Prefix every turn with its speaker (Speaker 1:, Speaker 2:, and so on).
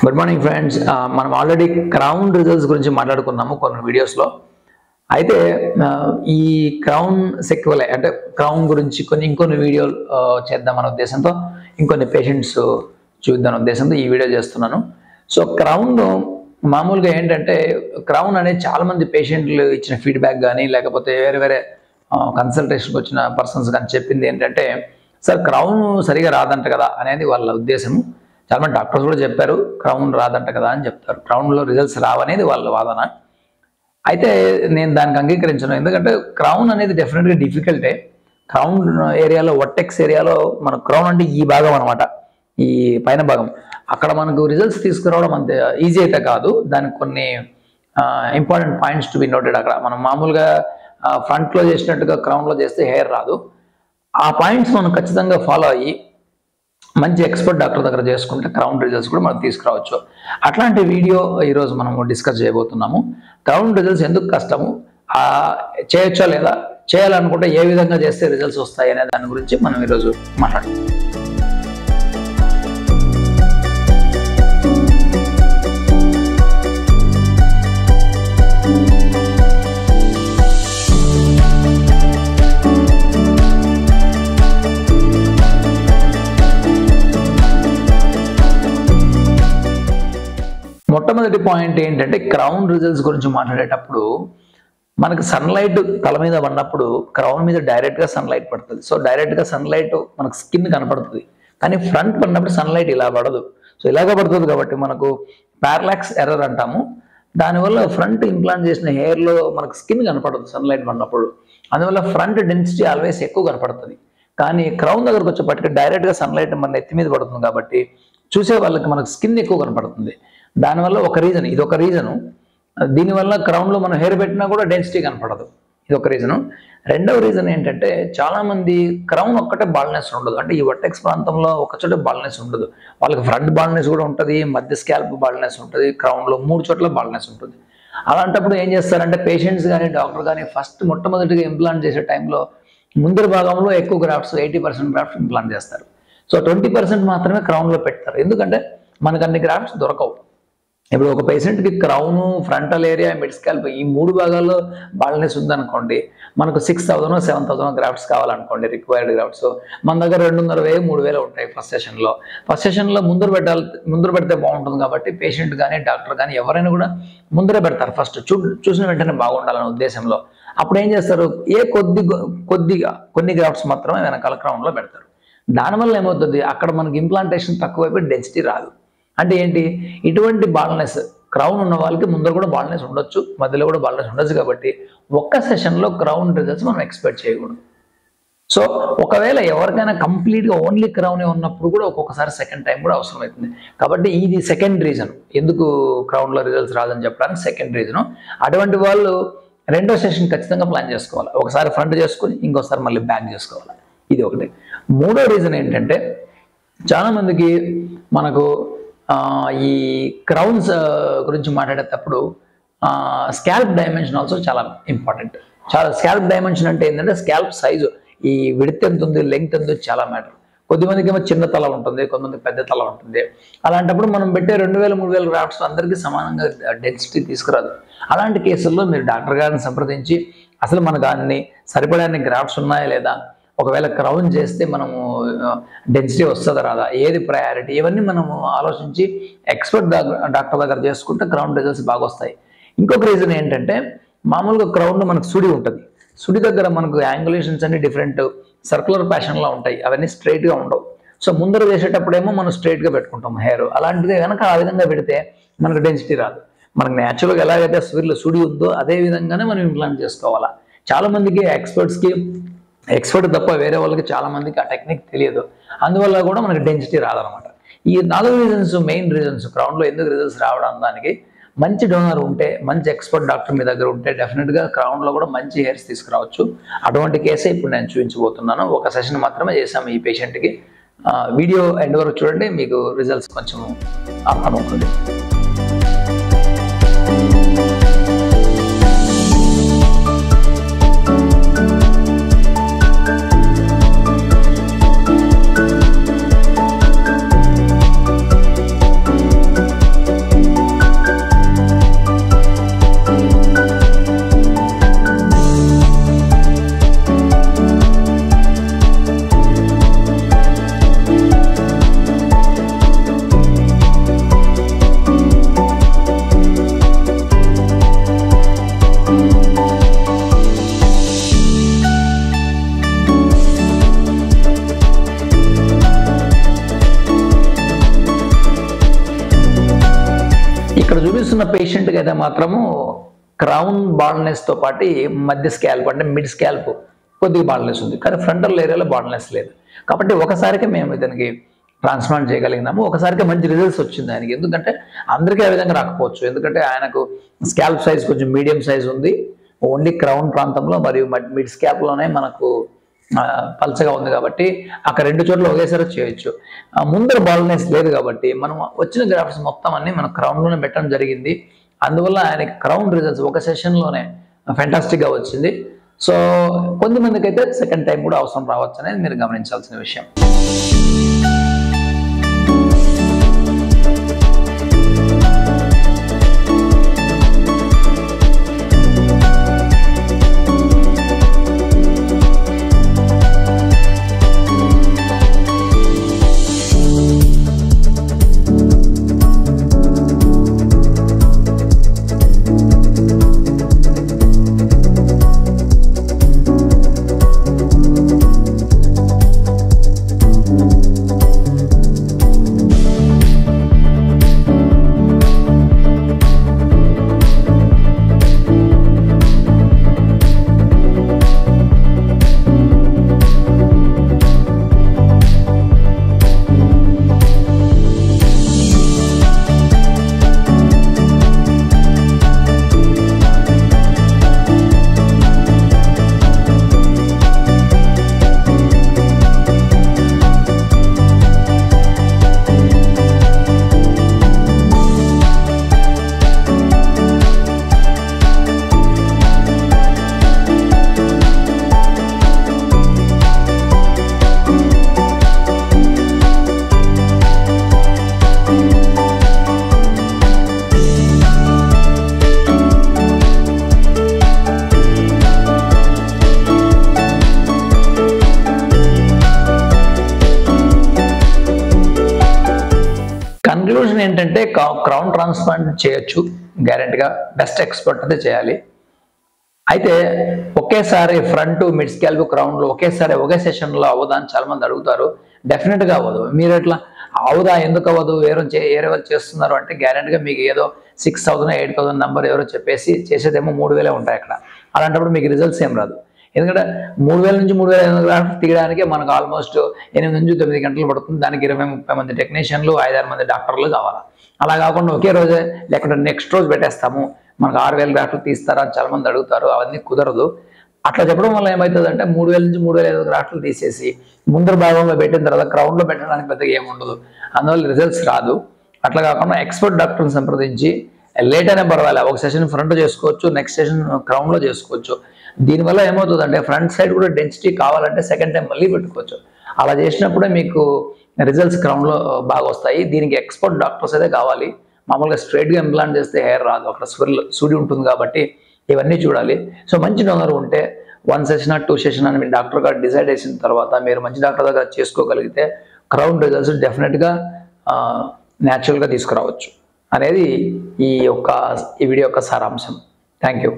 Speaker 1: Good morning friends. మనం already crown results గురించి మాట్లాడుకున్నాము కొన్ని వీడియోస్లో. అయితే ఈ క్రౌన్ సెక్వెల్ అంటే క్రౌన్ గురించి ఇంకొన్ని వీడియోలు చేద్దామనే ఉద్దేశంతో, ఇంకొన్ని పేషెంట్స్ చూద్దాం ఉద్దేశంతో ఈ వీడియో చేస్తున్నాను. సో క్రౌన్ మామూలుగా ఏంటంటే, క్రౌన్ అనేది చాలామంది పేషెంట్లు ఇచ్చిన ఫీడ్బ్యాక్ కానీ, లేకపోతే వేరే కన్సల్టేషన్కి వచ్చిన పర్సన్స్ కానీ చెప్పింది ఏంటంటే, సార్ క్రౌన్ సరిగా రాదంట కదా అనేది వాళ్ళ ఉద్దేశము. చాలామంది డాక్టర్స్ కూడా చెప్పారు క్రౌన్ రాదంట కదా అని చెప్తారు. క్రౌన్లో రిజల్ట్స్ రావనేది వాళ్ళ వాదన. అయితే నేను దానికి అంగీకరించను. ఎందుకంటే క్రౌన్ అనేది డెఫినెట్గా డిఫికల్టే. క్రౌన్ ఏరియాలో, వర్టెక్స్ ఏరియాలో మన క్రౌన్ అంటే ఈ భాగం అనమాట, ఈ పైన భాగం. అక్కడ మనకు రిజల్ట్స్ తీసుకురావడం అంత ఈజీ అయితే కాదు. దానికి కొన్ని important points to be noted. అక్కడ మనం మామూలుగా ఫ్రంట్లో చేసినట్టుగా క్రౌన్లో చేస్తే హెయిర్ రాదు. ఆ పాయింట్స్ మనం ఖచ్చితంగా ఫాలో అయ్యి మంచి ఎక్స్పర్ట్ డాక్టర్ దగ్గర చేసుకుంటే క్రౌన్ రిజల్ట్స్ కూడా మనం తీసుకురావచ్చు. అట్లాంటి వీడియో ఈరోజు మనము డిస్కస్ చేయబోతున్నాము. క్రౌన్ రిజల్ట్స్ ఎందుకు కష్టము, చేయొచ్చా లేదా, చేయాలనుకుంటే ఏ విధంగా చేస్తే రిజల్ట్స్ వస్తాయి అనే దాని గురించి మనం ఈరోజు మాట్లాడుకుందాం. మొట్టమొదటి పాయింట్ ఏంటంటే, క్రౌన్ రిజల్ట్స్ గురించి మాట్లాడేటప్పుడు మనకు సన్లైట్ తల మీద పడినప్పుడు క్రౌన్ మీద డైరెక్ట్గా సన్లైట్ పడుతుంది. సో డైరెక్ట్గా సన్లైట్ మనకు స్కిన్ కనపడుతుంది. కానీ ఫ్రంట్ పడినప్పుడు సన్లైట్ ఇలా పడదు. సో ఇలాగ పడుతుంది కాబట్టి మనకు పారలాక్స్ ఎర్రర్ అంటాము. దానివల్ల ఫ్రంట్ ఇంప్లాంట్ చేసిన హెయిర్లో మనకు స్కిన్ కనపడదు సన్లైట్ పడినప్పుడు. అందువల్ల ఫ్రంట్ డెన్సిటీ ఆల్వేస్ ఎక్కువ కనపడుతుంది. కానీ క్రౌన్ దగ్గరకు వచ్చేప్పటికి డైరెక్ట్గా సన్లైట్ మన నెత్తి మీద పడుతుంది కాబట్టి చూసే వాళ్ళకి మనకు స్కిన్ ఎక్కువ కనపడుతుంది. దానివల్ల ఒక రీజన్, ఇది ఒక రీజను. దీనివల్ల క్రౌన్లో మనం హెయిర్ పెట్టినా కూడా డెన్సిటీ కనపడదు, ఇది ఒక రీజను. రెండవ రీజన్ ఏంటంటే, చాలామంది క్రౌన్ ఒక్కటే బాల్నెస్ ఉండదు. అంటే ఈ వర్టెక్స్ ప్రాంతంలో ఒకచోట బాల్నెస్ ఉండదు. వాళ్ళకి ఫ్రంట్ బాల్నెస్ కూడా ఉంటుంది, మధ్య స్కాల్ప్ బాల్నెస్ ఉంటుంది, క్రౌన్లో 3 చోట్ల బాల్నెస్ ఉంటుంది. అలాంటప్పుడు ఏం చేస్తారంటే పేషెంట్స్ కానీ డాక్టర్ కానీ మొట్టమొదటిగా ఇంప్లాంట్ చేసే టైంలో ముందర భాగంలో ఎక్కువ గ్రాఫ్ట్స్, 80% గ్రాఫ్ట్స్ ఇంప్లాంట్ చేస్తారు. సో 20% మాత్రమే క్రౌన్లో పెడతారు. ఎందుకంటే మనకు అన్ని గ్రాఫ్ట్స్ దొరకవు. ఇప్పుడు ఒక పేషెంట్కి crown, frontal area, mid scalp ఈ 3 భాగాల్లో బాల్నెస్ ఉందనుకోండి, మనకు 6,000 7,000 గ్రాఫ్ట్స్ కావాలనుకోండి, రిక్వైర్డ్ గ్రాఫ్ట్స్. మన దగ్గర 2,500 3,000 ఉంటాయి ఫస్ట్ సెషన్లో. ముందర పెడితే బాగుంటుంది కాబట్టి పేషెంట్ కానీ డాక్టర్ కానీ ఎవరైనా కూడా ముందరే పెడతారు. ఫస్ట్ చూసిన వెంటనే బాగుండాలనే ఉద్దేశంలో. అప్పుడు ఏం చేస్తారు, కొన్ని గ్రాఫ్ట్స్ మాత్రమే వెనకాల క్రౌన్లో పెడతారు. దానివల్ల ఏమవుతుంది, అక్కడ మనకి ఇంప్లాంటేషన్ తక్కువైపోయి డెన్సిటీ రాదు. అంటే ఏంటి, ఇటువంటి బాల్నెస్ క్రౌన్ ఉన్న వాళ్ళకి ముందర కూడా బాల్నెస్ ఉండొచ్చు, మధ్యలో కూడా బాల్నెస్ ఉండొచ్చు. కాబట్టి ఒక్క సెషన్లో క్రౌన్ రిజల్ట్స్ మనం ఎక్స్పెక్ట్ చేయకూడదు. సో ఒకవేళ ఎవరికైనా కంప్లీట్గా ఓన్లీ క్రౌనే ఉన్నప్పుడు కూడా ఒక్కొక్కసారి సెకండ్ టైం కూడా అవసరం అవుతుంది. కాబట్టి ఇది సెకండ్ రీజన్, ఎందుకు క్రౌన్లో రిజల్ట్స్ రాదని చెప్పడానికి సెకండ్ రీజను. అటువంటి వాళ్ళు రెండో సెషన్ ఖచ్చితంగా ప్లాన్ చేసుకోవాలి. ఒకసారి ఫ్రంట్ చేసుకుని ఇంకోసారి మళ్ళీ బ్యాక్ చేసుకోవాలి. ఇది ఒకటి. మూడో రీజన్ ఏంటంటే, చాలామందికి మనకు ఈ క్రౌన్స్ గురించి మాట్లాడేటప్పుడు స్కాల్ప్ డైమెన్షన్ ఆల్సో చాలా ఇంపార్టెంట్. స్కాల్ప్ డైమెన్షన్ అంటే ఏంటంటే, స్కాల్ప్ సైజు, ఈ విడ్త్ ఎంత ఉంది, లెంగ్త్ ఎంత ఉంది చాలా మ్యాటర్. కొద్దిమందికి ఏమో చిన్న తల ఉంటుంది, కొంతమందికి పెద్ద తల ఉంటుంది. అలాంటప్పుడు మనం పెట్టే 2,000-3,000 గ్రాఫ్ట్స్ అందరికీ సమానంగా డెన్సిటీ తీసుకురాదు. అలాంటి కేసుల్లో మీరు డాక్టర్ గారిని సంప్రదించి అసలు మనకు అన్ని సరిపడానికి గ్రాఫ్ట్స్ ఉన్నాయా లేదా, ఒకవేళ క్రౌన్ చేస్తే మనము డెన్సిటీ వస్తుందా రాదా, ఏది ప్రయారిటీ, ఇవన్నీ మనము ఆలోచించి ఎక్స్పర్ట్ డాక్టర్ దగ్గర చేసుకుంటే క్రౌన్ రిజల్ట్స్ బాగా వస్తాయి. ఇంకొక రీజన్ ఏంటంటే, మామూలుగా క్రౌన్లో మనకు సుడి ఉంటుంది. సుడి దగ్గర మనకు యాంగులేషన్స్ అన్ని డిఫరెంట్ సర్కులర్ ప్యాషన్లో ఉంటాయి, అవన్నీ స్ట్రైట్గా ఉండవు. సో ముందర వేసేటప్పుడేమో మనం స్ట్రైట్గా పెట్టుకుంటాం హెయిర్. అలాంటిది కనుక ఆ విధంగా పెడితే మనకు డెన్సిటీ రాదు. మనకు న్యాచురల్గా ఎలాగైతే సుడి ఉందో అదే విధంగానే మనం ఇంప్లాంట్ చేసుకోవాలా. చాలామందికి ఎక్స్పర్ట్ తప్ప వేరే వాళ్ళకి చాలామందికి ఆ టెక్నిక్ తెలియదు. అందువల్ల కూడా మనకి డెన్సిటీ రాదనమాట. ఈ 4 రీజన్స్ మెయిన్ రీజన్స్ క్రౌన్లో ఎందుకు రిజల్ట్స్ రావడం. దానికి మంచి డోనర్ ఉంటే, మంచి ఎక్స్పర్ట్ డాక్టర్ మీ దగ్గర ఉంటే డెఫినెట్గా క్రౌన్లో కూడా మంచి హెయిర్స్ తీసుకురావచ్చు. అటువంటి కేసే ఇప్పుడు నేను చూపించబోతున్నాను. ఒక సెషన్ మాత్రమే చేశాము ఈ పేషెంట్కి. వీడియో ఎండ్ వరకు చూడండి, మీకు రిజల్ట్స్ కొంచెం అర్థమవుతుంది. ఉన్న పేషెంట్కి అయితే మాత్రము క్రౌన్ బాల్నెస్తో పాటు మధ్య స్కాల్ప్ అంటే మిడ్ స్కాల్ప్ కొద్దిగా బాల్నెస్ ఉంది, కానీ ఫ్రంటల్ ఏరియాలో బాల్నెస్ లేదు. కాబట్టి ఒకసారికి మేము ఇతనికి ట్రాన్స్ప్లాంట్ చేయగలిగినాము, ఒకసారికి మంచి రిజల్ట్స్ వచ్చింది ఆయనకి. ఎందుకంటే అందరికీ ఆ విధంగా రాకపోవచ్చు, ఎందుకంటే ఆయనకు స్కాల్ప్ సైజ్ కొంచెం మీడియం సైజ్ ఉంది, ఓన్లీ క్రౌన్ ప్రాంతంలో మరియు మిడ్ స్కాల్ప్లోనే మనకు పల్చగా ఉంది కాబట్టి అక్కడ 2 చోట్ల ఒకేసారి చేయొచ్చు. ముందర బాల్నెస్ లేదు కాబట్టి మనం వచ్చిన గ్రాఫ్ట్స్ మొత్తం అన్ని మన క్రౌన్లోనే పెట్టడం జరిగింది. అందువల్ల ఆయనకి క్రౌన్ రిజల్ట్స్ ఒక సెషన్లోనే ఫెంటాస్టిక్గా వచ్చింది. సో కొంతమందికి అయితే సెకండ్ టైం కూడా అవసరం రావచ్చు అనేది మీరు గమనించాల్సిన విషయం. కన్క్లూజన్ ఏంటంటే క్రౌన్ ట్రాన్స్ప్లాంట్ చేయొచ్చు గ్యారెంటీగా, బెస్ట్ ఎక్స్పర్ట్ అయితే చేయాలి. అయితే ఒకేసారి ఫ్రంట్ మిడ్ స్కాల్ప్ క్రౌన్లో ఒకే సెషన్లో అవ్వదా అని చాలా మంది అడుగుతారు. డెఫినెట్గా అవ్వదు. మీరు ఎట్లా అవుదా, ఎందుకు అవ్వదు, ఎవరు చేస్తున్నారు అంటే గ్యారెంటీగా మీకు ఏదో 6,000 8,000 నెంబర్ ఎవరో చెప్పేసి చేసేదేమో 3,000 ఉంటాయి అక్కడ. అలాంటప్పుడు మీకు రిజల్ట్స్ ఏం రాదు. ఎందుకంటే 3,000 నుంచి 3,500 గ్రాఫ్ట్ తీయడానికి మనకు ఆల్మోస్ట్ 8 నుంచి 9 గంటలు పడుతుంది. దానికి 20-30 మంది టెక్నీషియన్లు, 5-6 మంది డాక్టర్లు కావాలి. అలా కాకుండా ఒకే రోజే లేకుంటే నెక్స్ట్ రోజు పెట్టేస్తాము, మనకు 6,000 గ్రాఫ్ట్లు తీస్తారా అని చాలా మంది అడుగుతారు. అవన్నీ కుదరదు. అట్లా చెప్పడం వల్ల ఏమవుతుందంటే 3,000 నుంచి 3,500 గ్రాఫ్ట్లు తీసేసి ముందర భాగంలో పెట్టిన తర్వాత క్రౌన్లో పెట్టడానికి పెద్దగా ఏముండదు, అందువల్ల రిజల్ట్స్ రాదు. అట్లా కాకుండా ఎక్స్పర్ట్ డాక్టర్ని సంప్రదించి లేట్ అయినా పర్వాలేదు, ఒక సెషన్ ఫ్రంట్ చేసుకోవచ్చు, నెక్స్ట్ సెషన్ క్రౌన్లో చేసుకోవచ్చు. దీనివల్ల ఏమవుతుందంటే ఫ్రంట్ సైడ్ కూడా డెన్సిటీ కావాలంటే సెకండ్ టైం మళ్ళీ పెట్టుకోవచ్చు. అలా చేసినప్పుడే మీకు రిజల్ట్స్ క్రౌన్లో బాగా వస్తాయి. దీనికి ఎక్స్పర్ట్ డాక్టర్స్ అయితే కావాలి. మామూలుగా స్ట్రైట్గా ఇంప్లాంట్ చేస్తే హెయిర్ రాదు, అక్కడ సూడి ఉంటుంది కాబట్టి ఇవన్నీ చూడాలి. సో మంచి డోనర్ ఉంటే 1 సెషన్ 2 సెషన్ అని మీ డాక్టర్ గారు డిసైడ్ చేసిన తర్వాత మీరు మంచి డాక్టర్ దగ్గర చేసుకోగలిగితే క్రౌన్ రిజల్ట్స్ డెఫినెట్గా న్యాచురల్గా తీసుకురావచ్చు అనేది ఈ వీడియో యొక్క సారాంశం. Thank you.